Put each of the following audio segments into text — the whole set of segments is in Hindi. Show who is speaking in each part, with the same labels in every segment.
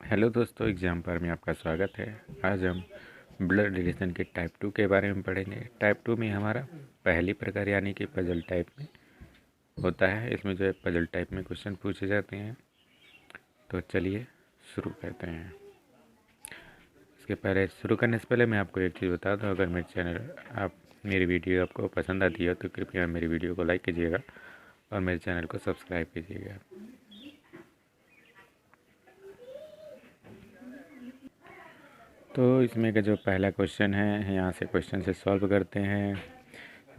Speaker 1: हेलो दोस्तों, एग्जाम पर में आपका स्वागत है। आज हम ब्लड रिलेशन के टाइप 2 के बारे में पढ़ेंगे। टाइप 2 में हमारा पहली प्रकार यानी कि पजल टाइप में होता है। इसमें जो है पजल टाइप में क्वेश्चन पूछे जाते हैं। तो चलिए शुरू करते हैं। इसके पहले शुरू करने से पहले मैं आपको एक चीज़ बता दूँ, अगर मेरी वीडियो आपको पसंद आती है तो कृपया मेरी वीडियो को लाइक कीजिएगा और मेरे चैनल को सब्सक्राइब कीजिएगा। तो इसमें का जो पहला क्वेश्चन है, यहाँ से क्वेश्चन से सॉल्व करते हैं।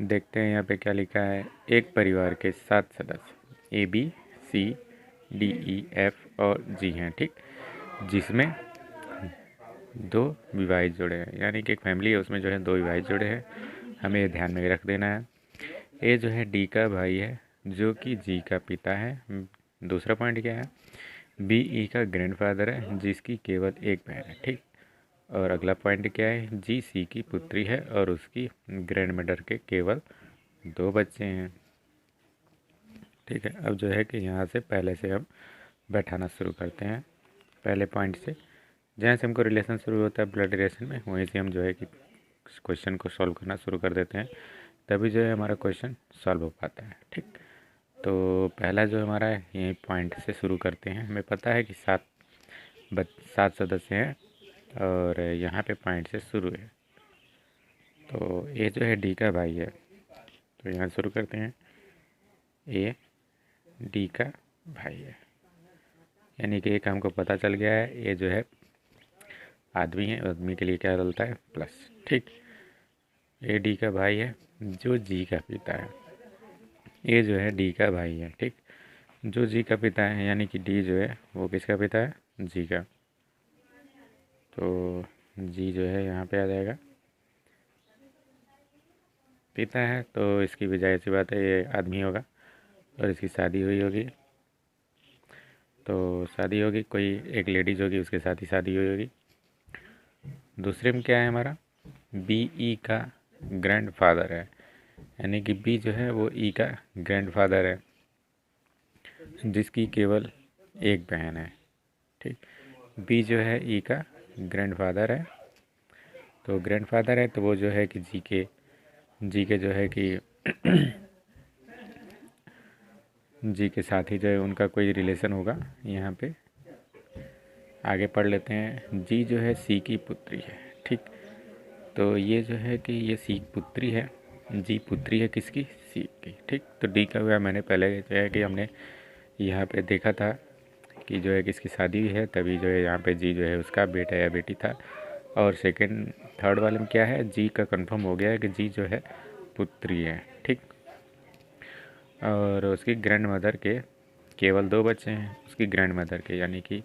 Speaker 1: देखते हैं यहाँ पे क्या लिखा है। एक परिवार के 7 सदस्य ABCDEF और G हैं, ठीक, जिसमें 2 विवाहित जोड़े हैं। यानी कि एक फैमिली है, उसमें जो है 2 विवाहित जोड़े हैं। हमें ये ध्यान में रख देना है। ए जो है D का भाई है, जो कि G का पिता है। दूसरा पॉइंट क्या है, BE का ग्रैंडफादर है, जिसकी केवल एक बहन है, ठीक। और अगला पॉइंट क्या है, GC की पुत्री है और उसकी ग्रैंड मदर के केवल 2 बच्चे हैं, ठीक है। अब जो है कि यहाँ से पहले से हम बैठाना शुरू करते हैं। पहले पॉइंट से जहाँ से हमको रिलेशन शुरू होता है ब्लड रिलेशन में, वहीं से हम जो है कि क्वेश्चन को सॉल्व करना शुरू कर देते हैं। तभी जो है हमारा क्वेश्चन सॉल्व हो पाता है, ठीक। तो पहला जो हमारा है, यही पॉइंट से शुरू करते हैं। हमें पता है कि 7 सदस्य हैं और यहाँ पे पॉइंट से शुरू है। तो ये जो है D का भाई है, तो यहाँ शुरू करते हैं। ये D का भाई है, यानी कि एक हमको पता चल गया है। ये जो है आदमी है, आदमी के लिए क्या डलता है, प्लस, ठीक। ये D का भाई है, जो G का पिता है। ये जो है D का भाई है, ठीक, जो G का पिता है, यानी कि D जो है वो किसका पिता है, G का। तो G जो है यहाँ पे आ जाएगा, पिता है, तो इसकी भी जाहिर सी बात है ये आदमी होगा और इसकी शादी हुई होगी। तो शादी होगी, कोई एक लेडीज होगी, उसके साथ ही शादी हुई होगी। दूसरे में क्या है हमारा, BE का ग्रैंडफादर है, यानी कि B जो है वो E का ग्रैंडफादर है, जिसकी केवल एक बहन है, ठीक। B जो है E का ग्रैंडफादर है, तो ग्रैंडफादर है तो वो जो है कि जी के जो है कि जी के साथ ही जो है उनका कोई रिलेशन होगा। यहाँ पे आगे पढ़ लेते हैं। जी जो है C की पुत्री है, ठीक। तो ये जो है कि ये C की पुत्री है, जी पुत्री है किसकी, C की, ठीक। तो D का हुआ, मैंने पहले जो है कि हमने यहाँ पे देखा था कि जो है कि इसकी शादी हुई है, तभी जो है यहाँ पे जी जो है उसका बेटा या बेटी था। और थर्ड वाले में क्या है, जी का कंफर्म हो गया है कि जी जो है पुत्री है, ठीक। और उसकी ग्रैंड मदर के केवल 2 बच्चे हैं, उसकी ग्रैंड मदर के, यानी कि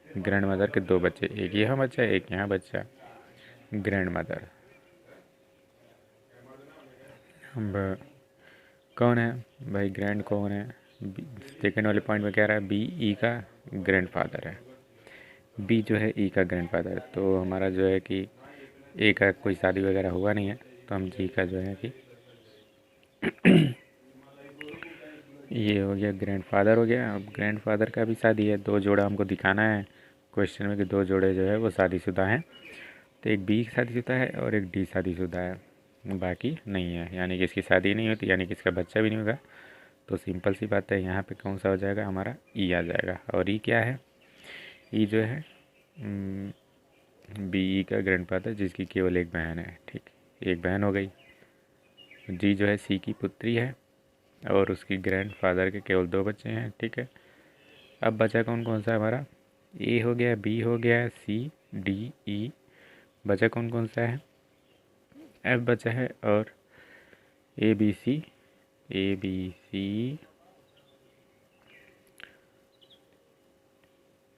Speaker 1: ग्रैंड मदर के 2 बच्चे, एक यहाँ बच्चा एक यहाँ बच्चा। ग्रैंड मदर अब कौन है भाई, ग्रैंड कौन है। सेकेंड वाले पॉइंट में कह रहा है BE का ग्रैंडफादर है। B जो है E का ग्रैंडफादर, तो हमारा जो है कि A का कोई शादी वगैरह हुआ नहीं है, तो हम G का जो है कि ये हो गया ग्रैंडफादर हो गया। अब ग्रैंडफादर का भी शादी है, 2 जोड़ा हमको दिखाना है क्वेश्चन में कि 2 जोड़े जो है वो शादीशुदा हैं। तो एक B शादीशुदा है और एक D शादीशुदा है, बाकी नहीं है, यानी कि इसकी शादी नहीं होती, यानी कि इसका बच्चा भी नहीं होगा। तो सिंपल सी बात है, यहाँ पे कौन सा हो जाएगा, हमारा E आ जाएगा। और E क्या है, E जो है BE का ग्रैंडफादर, जिसकी केवल एक बहन है, ठीक, एक बहन हो गई। जी जो है C की पुत्री है और उसकी ग्रैंडफादर के केवल 2 बच्चे हैं, ठीक है। अब बचा कौन कौन सा हमारा, A हो गया, B हो गया, C D E, बचा कौन कौन सा है, F बचा है, और ABC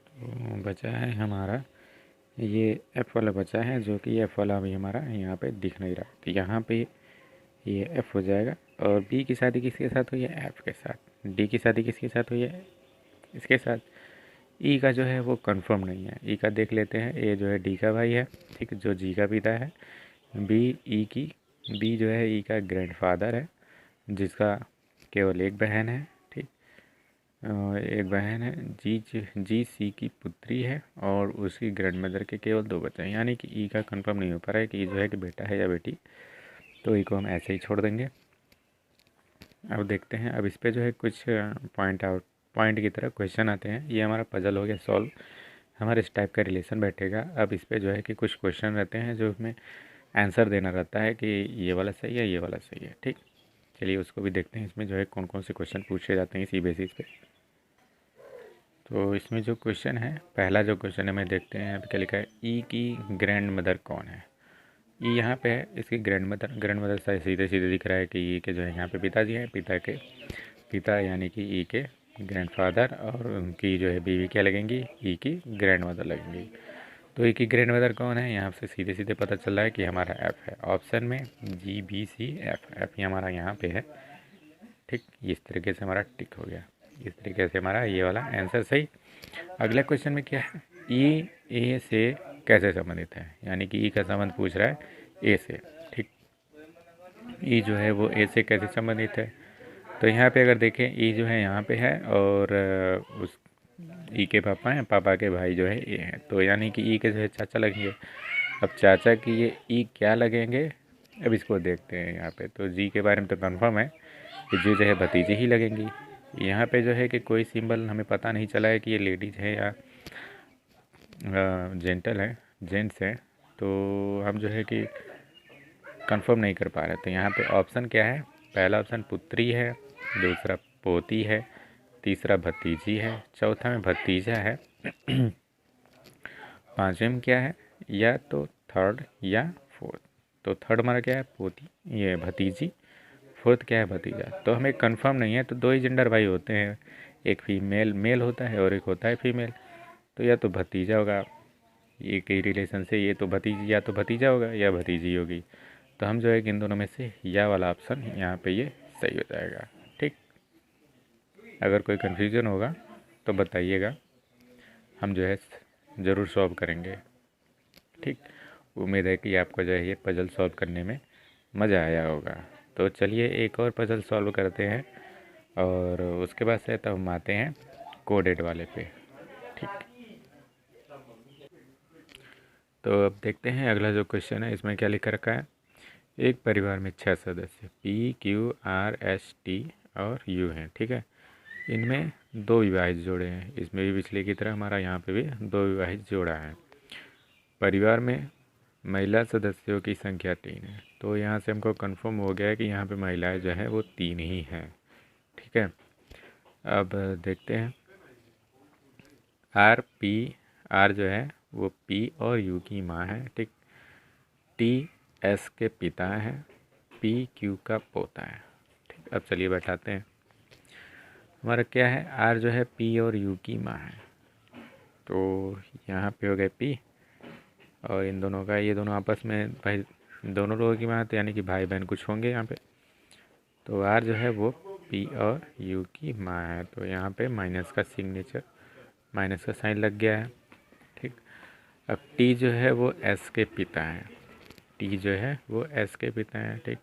Speaker 1: तो बचा है हमारा ये F वाला बचा है, जो कि F वाला भी हमारा यहाँ पे दिख नहीं रहा। तो यहाँ पे ये F हो जाएगा। और B की शादी किसके साथ हुई है, F के साथ। D की शादी किसके साथ हुई है, इसके साथ। E का जो है वो कंफर्म नहीं है, E का देख लेते हैं। A जो है D का भाई है, ठीक, जो G का पिता है। B जो है E का ग्रैंडफादर है, जिसका केवल एक बहन है, ठीक। एक बहन है, जी सी की पुत्री है और उसकी ग्रैंड मदर के केवल 2 बच्चे हैं। यानी कि ई का कंफर्म नहीं हो पा रहा है कि ई जो है कि बेटा है या बेटी, तो ई को हम ऐसे ही छोड़ देंगे। अब देखते हैं, अब इस पर जो है कुछ पॉइंट की तरह क्वेश्चन आते हैं। ये हमारा पजल हो गया सॉल्व, हमारे इस टाइप का रिलेशन बैठेगा। अब इस पर जो है कि कुछ क्वेश्चन रहते हैं जो हमें आंसर देना रहता है कि ये वाला सही है, ये वाला सही है। ठीक, चलिए उसको भी देखते हैं। इसमें जो है कौन कौन से क्वेश्चन पूछे जाते हैं इसी बेसिस पे। तो इसमें जो क्वेश्चन है, पहला जो क्वेश्चन है मैं देखते हैं। अब क्या लिखा है, ई की ग्रैंड मदर कौन है। ई यहाँ पे है, इसकी ग्रैंड मदर सीधे सीधे दिख रहा है कि ई के जो है यहाँ पे पिताजी हैं, पिता यानी कि ई के ग्रैंडफादर, और उनकी जो है बीवी क्या लगेंगी, ई की ग्रैंड मदर लगेंगी। तो ई की ग्रैंड मदर कौन है, यहाँ से सीधे सीधे पता चल रहा है कि हमारा एफ है। ऑप्शन में जी, बी, सी, एफ ही हमारा यहाँ पे है। ठीक, इस तरीके से हमारा टिक हो गया। इस तरीके से हमारा ये वाला आंसर सही। अगला क्वेश्चन में क्या है, ई ए से कैसे संबंधित है, यानी कि ई का संबंध पूछ रहा है ए से। ठीक, ई जो है वो ए से कैसे संबंधित है। तो यहाँ पे अगर देखें, ई जो है यहाँ पे है और उस ई के पापा हैं, पापा के भाई जो है ए हैं, तो यानी कि ई के जो है चाचा लगेंगे। अब चाचा की ये ई क्या लगेंगे, अब इसको देखते हैं। यहाँ पे तो जी के बारे में तो कंफर्म है कि जी जो है भतीजी ही लगेंगी। यहाँ पे जो है कि कोई सिंबल हमें पता नहीं चला है कि ये लेडीज़ है या जेंट्स है, तो हम जो है कि कंफर्म नहीं कर पा रहे। तो यहाँ पे ऑप्शन क्या है, पहला ऑप्शन पुत्री है, दूसरा पोती है, तीसरा भतीजी है, चौथा में भतीजा है, पांचवें में क्या है, या तो थर्ड या फोर्थ। तो थर्ड हमारा क्या है, पोती, ये भतीजी। फोर्थ क्या है, भतीजा। तो हमें कंफर्म नहीं है। तो 2 ही जेंडर भाई होते हैं, एक फीमेल मेल होता है और एक होता है फीमेल। तो या तो भतीजा होगा, ये कई रिलेशन से, ये तो भतीजी, या तो भतीजा होगा या भतीजी होगी। तो हम जो है कि इन दोनों में से या वाला ऑप्शन यहाँ पे ये सही हो जाएगा। ठीक, अगर कोई कन्फ्यूज़न होगा तो बताइएगा, हम जो है ज़रूर सॉल्व करेंगे। ठीक, उम्मीद है कि आपको जो है ये पजल सॉल्व करने में मज़ा आया होगा। तो चलिए एक और पजल सॉल्व करते हैं और उसके बाद से तब हम आते हैं कोडेड वाले पे। ठीक, तो अब देखते हैं अगला जो क्वेश्चन है, इसमें क्या लिख रखा है। एक परिवार में 6 सदस्य PQRST और U हैं। ठीक है, इनमें 2 विवाहित जोड़े हैं। इसमें भी पिछले की तरह हमारा यहाँ पे भी 2 विवाहित जोड़ा है। परिवार में महिला सदस्यों की संख्या 3 है। तो यहाँ से हमको कंफर्म हो गया है कि यहाँ पे महिलाएं जो है वो 3 ही हैं। ठीक है, अब देखते हैं। आर जो है वो P और U की माँ है। ठीक, TS के पिता हैं, PQ का पोता है। ठीक, अब चलिए बैठाते हैं। हमारा क्या है, आर जो है P और U की माँ है। तो यहाँ पे हो गए P और इन दोनों का, ये दोनों आपस में भाई, दोनों लोगों की माँ, तो यानी कि भाई बहन कुछ होंगे यहाँ पे। तो आर जो है वो P और U की माँ है। तो यहाँ पे माइनस का साइन लग गया है। ठीक, अब T जो है वो S के पिता है। T जो है वो S के पिता है। ठीक,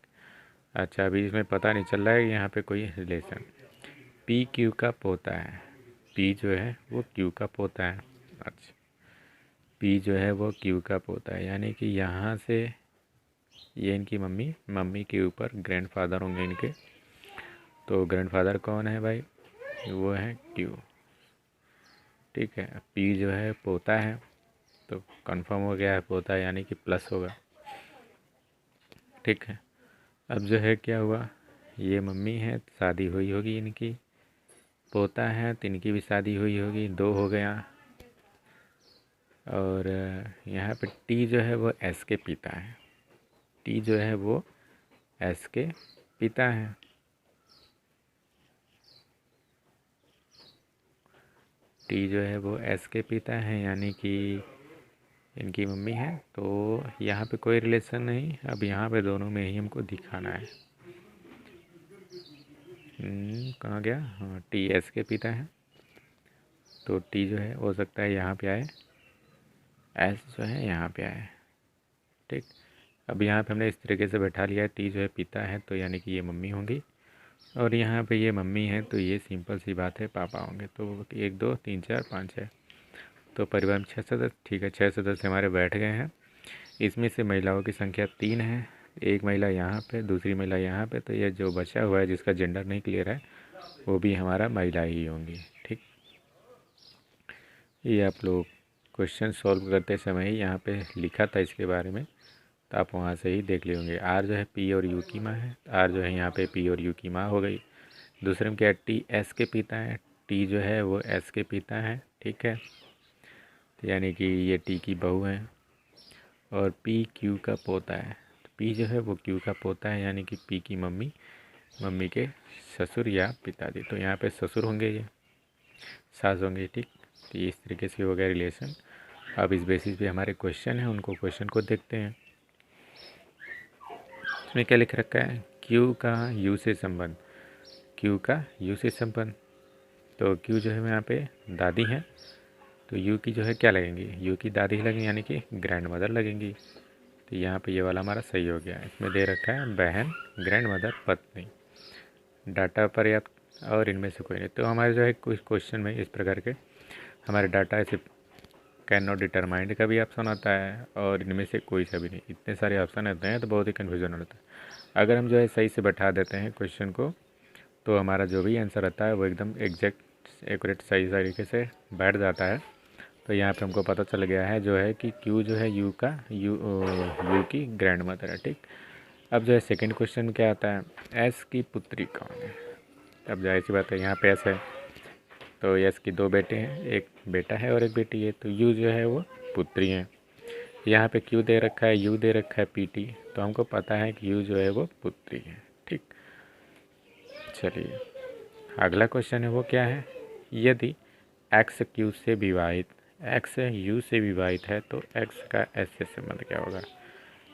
Speaker 1: अच्छा अभी इसमें पता नहीं चल रहा है यहाँ पे कोई रिलेशन। P Q का पोता है, P जो है वो Q का पोता है। अच्छा, P जो है वो Q का पोता है, यानी कि यहाँ से ये इनकी मम्मी के ऊपर ग्रैंडफादर होंगे इनके। तो ग्रैंडफादर कौन है भाई, वो है Q। ठीक है, P जो है पोता है, तो कंफर्म हो गया है पोता, यानी कि प्लस होगा। ठीक है, अब जो है क्या हुआ, ये मम्मी है, शादी हुई होगी इनकी, पोता है तो इनकी भी शादी हुई होगी, 2 हो गया। और यहाँ पे T जो है वो S के पिता है। T जो है वो S के पिता है। T जो है वो S के पिता है, यानी कि इनकी मम्मी है। तो यहाँ पे कोई रिलेशन नहीं। अब यहाँ पे दोनों में ही हमको दिखाना है। कहाँ गया, हाँ T S के पिता है, तो T जो है हो सकता है यहाँ पे आए, S जो है यहाँ पे आए। ठीक, अब यहाँ पे हमने इस तरीके से बैठा लिया है, T जो है पिता है तो यानी कि ये मम्मी होंगी, और यहाँ पे ये मम्मी है, तो ये सिंपल सी बात है, पापा होंगे। तो 1 2 3 4 5 6, तो परिवार में 6 सदस्य। ठीक है, 6 सदस्य हमारे बैठ गए हैं। इसमें से महिलाओं की संख्या 3 है, एक महिला यहाँ पे, दूसरी महिला यहाँ पे। तो ये जो बचा हुआ है जिसका जेंडर नहीं क्लियर है वो भी हमारा महिला ही होंगी। ठीक, ये आप लोग क्वेश्चन सॉल्व करते समय ही यहाँ पे लिखा था इसके बारे में, तो आप वहाँ से ही देख लिए होंगे। आर जो है पी और यू की माँ है, आर जो है यहाँ पे पी और यू की माँ हो गई। दूसरे में क्या है, टी एस के पिता है, टी जो है वो एस के पिता है। ठीक है, तो यानी कि ये टी की बहू है। और पी क्यू का पोता है, तो पी जो है वो क्यू का पोता है, यानी कि पी की मम्मी, मम्मी के ससुर या पिताजी। तो यहाँ पे ससुर होंगे, ये सास होंगे। ठीक, तो इस तरीके से हो गया रिलेशन। अब इस बेसिस पे हमारे क्वेश्चन हैं, उनको क्वेश्चन को देखते हैं। इसमें क्या लिख रखा है, क्यू का यू से संबंध, क्यू का यू से संबंध। तो क्यू जो है यहाँ पे दादी हैं, तो यू की जो है क्या लगेंगी, यू की दादी लगेंगी, यानी कि ग्रैंड मदर लगेंगी। तो यहाँ पे ये वाला हमारा सही हो गया। इसमें दे रखा है बहन, ग्रैंड मदर, पत्नी, डाटा पर्याप्त और इनमें से कोई नहीं। तो हमारे जो है कुछ क्वेश्चन में इस प्रकार के हमारे डाटा ऐसे कैन नॉट डिटरमाइंड का भी ऑप्शन आता है और इनमें से कोई सा भी नहीं। इतने सारे ऑप्शन होते हैं तो बहुत ही कन्फ्यूजन होता है। अगर हम जो है सही से बैठा देते हैं क्वेश्चन को, तो हमारा जो भी आंसर आता है वो एकदम एग्जैक्ट एक्यूरेट सही तरीके से बैठ जाता है। तो यहाँ पे हमको पता चल गया है जो है कि क्यू जो है यू का यू की ग्रैंड मदर है। ठीक, अब जो है सेकंड क्वेश्चन में क्या आता है, एस की पुत्री कौन है। अब जाहिर सी बात है यहाँ पे एस है, तो एस की 2 बेटे हैं, एक बेटा है और एक बेटी है। तो यू जो है वो पुत्री है। यहाँ पे क्यू दे रखा है, यू दे रखा है पीटी, तो हमको पता है कि यू जो है वो पुत्री है। ठीक, चलिए अगला क्वेश्चन है वो क्या है, यदि एक्स क्यू से विवाहित, एक्स यू से विवाहित है तो एक्स का एस से संबंध क्या होगा।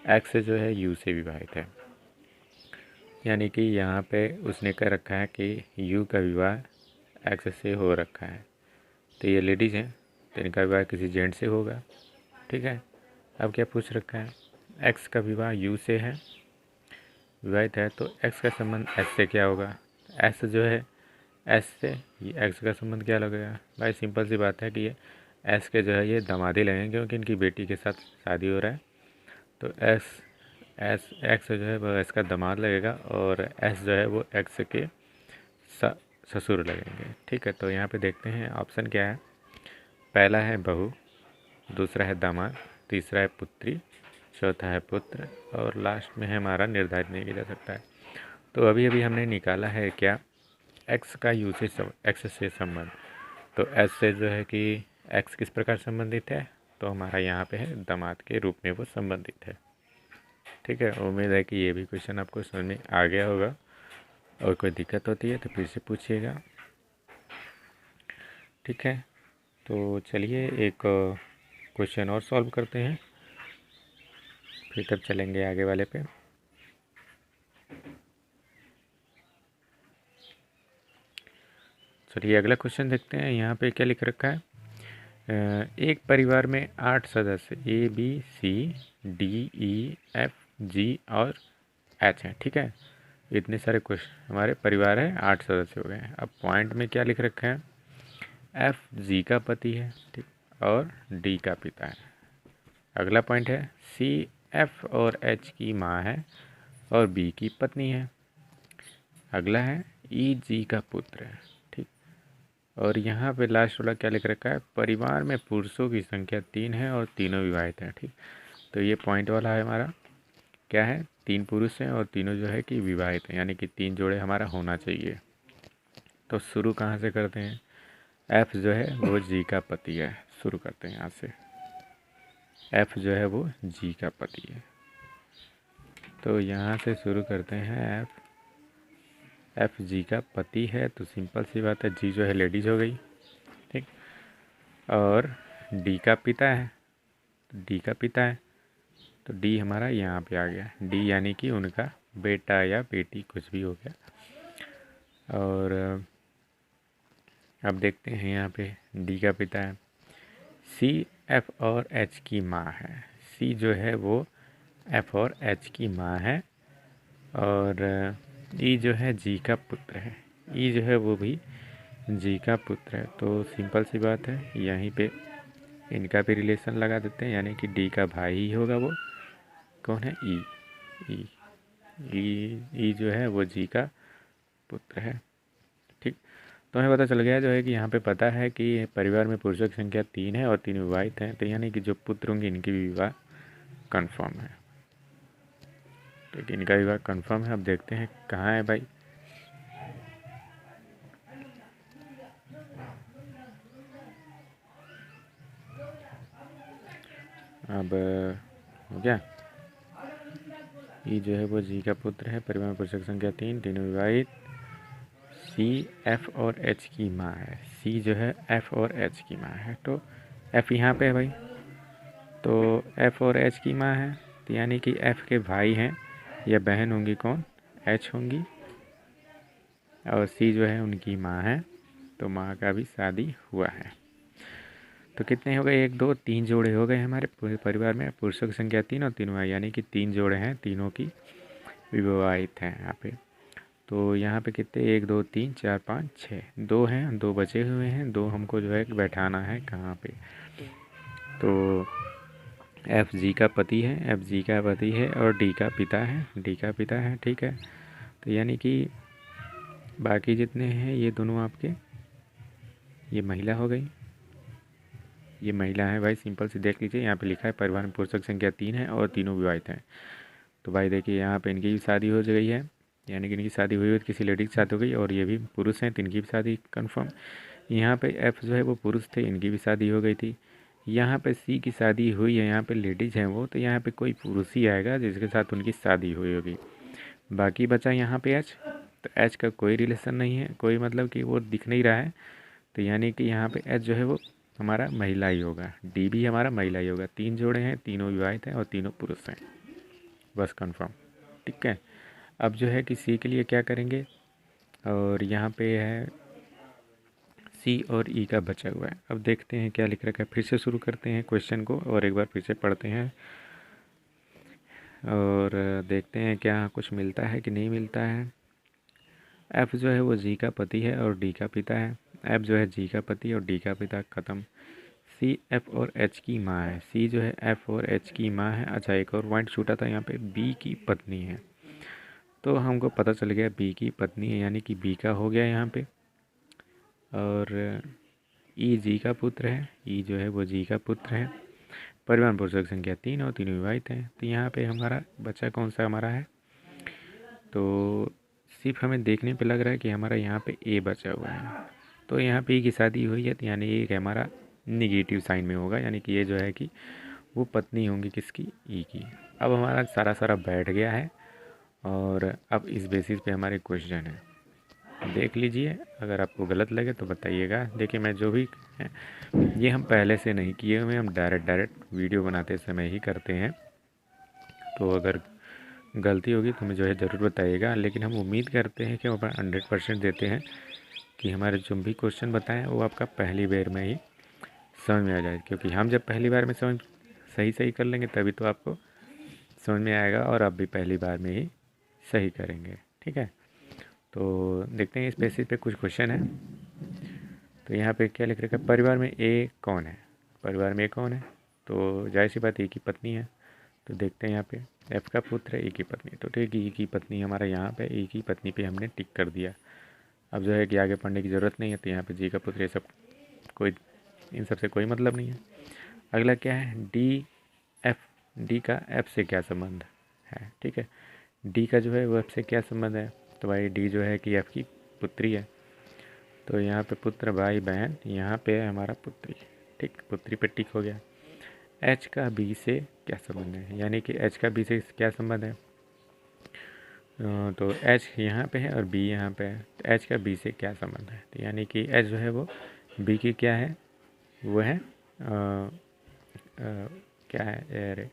Speaker 1: एक्स जो है यू से विवाहित है, यानी कि यहाँ पे उसने कह रखा है कि यू का विवाह एक्स से हो रखा है। तो ये लेडीज़ हैं, तो इनका विवाह किसी जेंट से होगा। ठीक है, अब क्या पूछ रखा है, एक्स का विवाह यू से है, विवाहित है, तो एक्स का संबंध एस से क्या होगा। एस जो है एस से ये एक्स का संबंध क्या लगेगा। भाई सिंपल सी बात है कि ये एस के जो है ये दामादी लगेंगे, क्योंकि इनकी बेटी के साथ शादी हो रहा है। तो एस एस एक्स जो है वो एस का दामाद लगेगा और एस जो है वो एक्स के ससुर लगेंगे। ठीक है, तो यहाँ पे देखते हैं ऑप्शन क्या है। पहला है बहू, दूसरा है दामाद, तीसरा है पुत्री, चौथा है पुत्र और लास्ट में है हमारा निर्धारित नहीं किया जा सकता है। तो अभी अभी हमने निकाला है क्या, एक्स का यू से एक्स से संबंध। तो एस से जो है कि एक्स किस प्रकार संबंधित है, तो हमारा यहाँ पे है दामाद के रूप में वो संबंधित है। ठीक है, उम्मीद है कि ये भी क्वेश्चन आपको समझ में आ गया होगा, और कोई दिक्कत होती है तो फिर से पूछिएगा। ठीक है, तो चलिए एक क्वेश्चन और सॉल्व करते हैं, फिर तब चलेंगे आगे वाले पे। चलिए अगला क्वेश्चन देखते हैं। यहाँ पे क्या लिख रखा है, एक परिवार में 8 सदस्य A B C D E F G और एच हैं। ठीक है, इतने सारे क्वेश्चन हमारे परिवार है, 8 सदस्य हो गए हैं। अब पॉइंट में क्या लिख रखा है, एफ जी का पति है, ठीक, और डी का पिता है। अगला पॉइंट है सी एफ और एच की माँ है और बी की पत्नी है। अगला है ई जी का पुत्र है। ठीक, और यहाँ पे लास्ट वाला क्या लिख रखा है, परिवार में पुरुषों की संख्या 3 है और तीनों विवाहित हैं। ठीक, तो ये पॉइंट वाला है हमारा क्या है, 3 पुरुष हैं और तीनों जो है कि विवाहित हैं, यानी कि 3 जोड़े हमारा होना चाहिए। तो शुरू कहाँ से करते हैं, एफ जो है वो जी का पति है, शुरू करते हैं यहाँ से। एफ जो है वो जी का पति है, तो यहाँ से शुरू करते हैं। एफ जी का पति है, तो सिंपल सी बात है, जी जो है लेडीज हो गई। ठीक, और डी का पिता है, तो डी का पिता है, तो डी हमारा यहाँ पे आ गया। डी यानी कि उनका बेटा या बेटी कुछ भी हो गया। और अब देखते हैं यहाँ पे डी का पिता है, सी एफ और एच की माँ है। सी जो है वो एफ और एच की माँ है, और ई जो है जी का पुत्र है, ई जो है वो भी जी का पुत्र है। तो सिंपल सी बात है, यहीं पे इनका भी रिलेशन लगा देते हैं, यानी कि डी का भाई ही होगा वो। कौन है? ई। ई ई जो है वो जी का पुत्र है। ठीक, तो हमें पता चल गया जो है कि यहाँ पे पता है कि परिवार में पुरुषों की संख्या 3 है और 3 विवाहित हैं, तो यानी कि जो पुत्र होंगे इनकी भी विवाह कन्फर्म है। ठीक, इनका विवाह कन्फर्म है। अब देखते हैं कहाँ है भाई। अब हो गया, ये जो है वो जी का पुत्र है, परिवार में पुरुषों की संख्या 3, तीनों विवाहित। सी एफ और एच की माँ है, सी जो है एफ और एच की माँ है, तो एफ यहाँ पे है भाई, तो एफ और एच की माँ है, तो यानी कि एफ के भाई हैं या बहन होंगी, कौन? एच होंगी, और सी जो है उनकी माँ है, तो माँ का भी शादी हुआ है। तो कितने हो गए? 1 2 3 जोड़े हो गए हमारे पूरे परिवार में, पुरुषों की संख्या 3 और तीनों, यानी कि 3 जोड़े हैं, तीनों की विवाहित हैं यहाँ पे। तो यहाँ पे कितने? 1 2 3 4 5 6, 2 हैं, 2 बचे हुए हैं, 2 हमको जो है बैठाना है कहाँ पे? तो एफ जी का पति है, एफ जी का पति है और डी का पिता है, डी का पिता है। ठीक है, तो यानी कि बाकी जितने हैं ये दोनों आपके, ये महिला हो गई, ये महिला है भाई। सिंपल से देख लीजिए, यहाँ पे लिखा है परिवार में पुरुषों की संख्या 3 है और तीनों विवाहित हैं। तो भाई देखिए यहाँ पे इनकी भी शादी हो गई है, यानी कि इनकी शादी हुई हुई किसी लेडी के साथ हो गई, और ये भी पुरुष हैं तो इनकी भी शादी कन्फर्म। यहाँ पे एफ जो है वो पुरुष थे, इनकी भी शादी हो गई थी। यहाँ पे सी की शादी हुई है, यहाँ पे लेडीज़ हैं वो, तो यहाँ पे कोई पुरुष ही आएगा जिसके साथ उनकी शादी हुई होगी। बाकी बचा यहाँ पे एच, तो एच का कोई रिलेशन नहीं है, कोई मतलब कि वो दिख नहीं रहा है, तो यानी कि यहाँ पे एच जो है वो हमारा महिला ही होगा, डी भी हमारा महिला ही होगा। 3 जोड़े हैं, तीनों विवाहित हैं और तीनों पुरुष हैं, बस कंफर्म। ठीक है, अब जो है कि सी के लिए क्या करेंगे, और यहाँ पे है सी और ई का बचा हुआ है। अब देखते हैं क्या लिख रखा है, फिर से शुरू करते हैं क्वेश्चन को और एक बार फिर से पढ़ते हैं और देखते हैं क्या कुछ मिलता है कि नहीं मिलता है। एफ जो है वो जी का पति है और डी का पिता है, एफ जो है जी का पति और डी का पिता, ख़त्म। सी एफ और एच की माँ है, सी जो है एफ और एच की माँ है। अच्छा, एक और पॉइंट छूटा था यहाँ पे, बी की पत्नी है, तो हमको पता चल गया बी की पत्नी है, यानी कि बी का हो गया यहाँ पे। और ई जी का पुत्र है, ई जो है वो जी का पुत्र है, परिवार में पुरुषों की संख्या 3 और तीनों विवाहित हैं। तो यहाँ पे हमारा बच्चा कौन सा हमारा है, तो सिर्फ हमें देखने पे लग रहा है कि हमारा यहाँ पे ए बचा हुआ है, तो यहाँ पे ई की शादी हुई है, तो यानी एक हमारा निगेटिव साइन में होगा, यानी कि ये जो है कि वो पत्नी होंगी किसकी? ई की। अब हमारा सारा बैठ गया है, और अब इस बेसिस पे हमारे क्वेश्चन है, देख लीजिए, अगर आपको गलत लगे तो बताइएगा। देखिए मैं जो भी है ये हम पहले से नहीं किए हुए, हम डायरेक्ट वीडियो बनाते समय ही करते हैं, तो अगर गलती होगी तो हमें जो है ज़रूर बताइएगा, लेकिन हम उम्मीद करते हैं कि हम अपना 100% देते हैं कि हमारे जो भी क्वेश्चन बताएं वो आपका पहली बार में ही समझ में आ जाए, क्योंकि हम जब पहली बार में सही कर लेंगे तभी तो आपको समझ में आएगा, और आप भी पहली बार में ही सही करेंगे। ठीक है, तो देखते हैं इस बेसिस पे कुछ क्वेश्चन है। तो यहाँ पे क्या लिख रखा है, परिवार में ए कौन है? परिवार में ए कौन है, तो जाहिर सी बात ए की पत्नी है, तो देखते हैं यहाँ पे एफ का पुत्र है, ए की पत्नी, तो ठीक है ए की पत्नी हमारा यहाँ पे, ए की पत्नी पे हमने टिक कर दिया। अब जो है कि आगे पढ़ने की ज़रूरत नहीं है, तो यहाँ पे जी का पुत्र, ये सब कोई, इन सब से कोई मतलब नहीं है। अगला क्या है, डी एफ, डी का एफ से क्या संबंध है? ठीक है, डी का जो है वो एफ से क्या संबंध है, तो भाई डी जो है कि एफ की पुत्री है, तो यहाँ पे पुत्र भाई बहन, यहाँ पे है हमारा पुत्री। ठीक, पुत्री पे टिक हो गया। एच का बी से क्या संबंध है, यानी कि एच का बी से क्या संबंध है, तो एच यहाँ पे है और बी यहाँ पे है, तो एच का बी से क्या संबंध है, तो यानी कि एच जो है वो बी की क्या है, वो है क्या है, अरे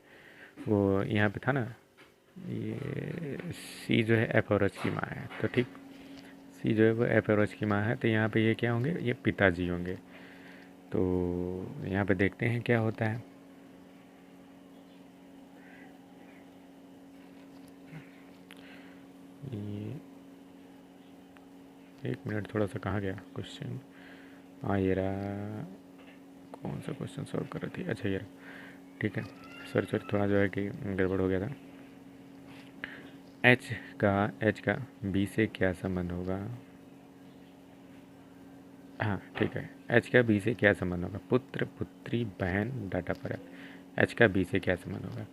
Speaker 1: वो यहाँ पे था ना, ये सी जो है एफ और एच की माँ है, तो ठीक, सी जो है वो एफ और एच की माँ है, तो यहाँ पे ये क्या होंगे, ये पिताजी होंगे। तो यहाँ पे देखते हैं क्या होता है। ये एक मिनट, थोड़ा सा कहाँ गया क्वेश्चन। हाँ ये रहा, कौन सा क्वेश्चन सॉल्व कर रही थी, अच्छा ये रहा। ठीक है, सर थोड़ा जो है कि गड़बड़ हो गया था। एच का बी से क्या संबंध होगा। हाँ ठीक है, एच का बी से क्या संबंध होगा। पुत्र, पुत्री, बहन, डाटा पर एच का बी से क्या संबंध होगा।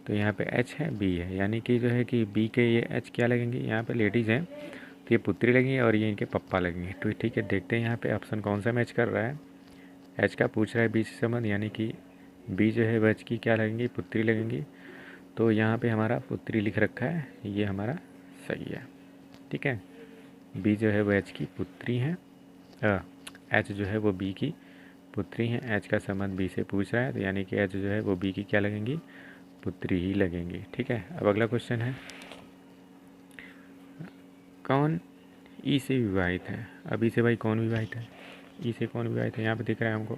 Speaker 1: तो यहाँ पे एच है, बी है, यानी कि जो है कि बी के ये एच क्या लगेंगे, यहाँ पे लेडीज़ हैं तो ये पुत्री लगेंगी और ये इनके पप्पा लगेंगे। तो ठीक है, देखते हैं यहाँ पे ऑप्शन कौन सा मैच कर रहा है। एच का पूछ रहा है बी से संबंध, यानी कि बी जो है वह एच की क्या लगेंगी, पुत्री लगेंगी। तो यहाँ पे हमारा पुत्री लिख रखा है, ये हमारा सही है। ठीक है, बी जो है वो एच की पुत्री हैं, एच जो है वो बी की पुत्री हैं। एच का संबंध बी से पूछ रहा है, तो यानी कि एच जो है वो बी की क्या लगेंगी, पुत्री ही लगेंगी। ठीक है, अब अगला क्वेश्चन है, कौन ई से विवाहित है। अब ई से भाई कौन विवाहित है, ई से कौन विवाहित है, यहाँ पे दिख रहा है हमको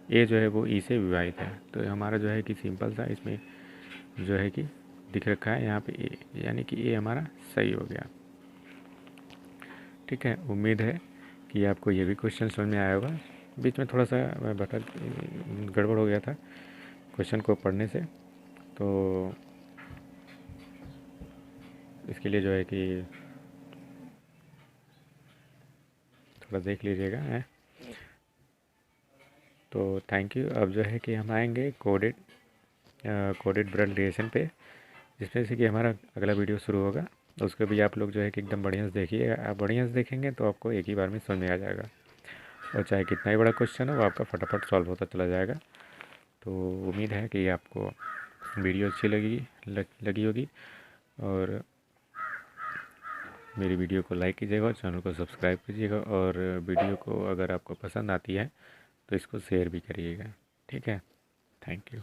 Speaker 1: ए जो है वो ई से विवाहित है। तो हमारा जो है कि सिंपल सा इसमें जो है कि दिख रखा है यहाँ पे ए, यानी कि ए हमारा सही हो गया। ठीक है, उम्मीद है कि आपको ये भी क्वेश्चन समझ में आया होगा। बीच में थोड़ा सा गड़बड़ हो गया था क्वेश्चन को पढ़ने से, तो इसके लिए जो है कि थोड़ा देख लीजिएगा है। तो थैंक यू। अब जो है कि हम आएंगे कोडेड ब्लड रिलेशन पे, जिसमें से कि हमारा अगला वीडियो शुरू होगा। उसको भी आप लोग जो है कि एकदम बढ़िया से देखिए। आप बढ़िया से देखेंगे तो आपको एक ही बार में समझ में आ जाएगा, और चाहे कितना ही बड़ा क्वेश्चन हो वो आपका फटाफट सॉल्व होता चला जाएगा। तो उम्मीद है कि आपको वीडियो अच्छी लगी होगी, और मेरी वीडियो को लाइक कीजिएगा और चैनल को सब्सक्राइब कीजिएगा, और वीडियो को अगर आपको पसंद आती है तो इसको शेयर भी करिएगा। ठीक है, थैंक यू।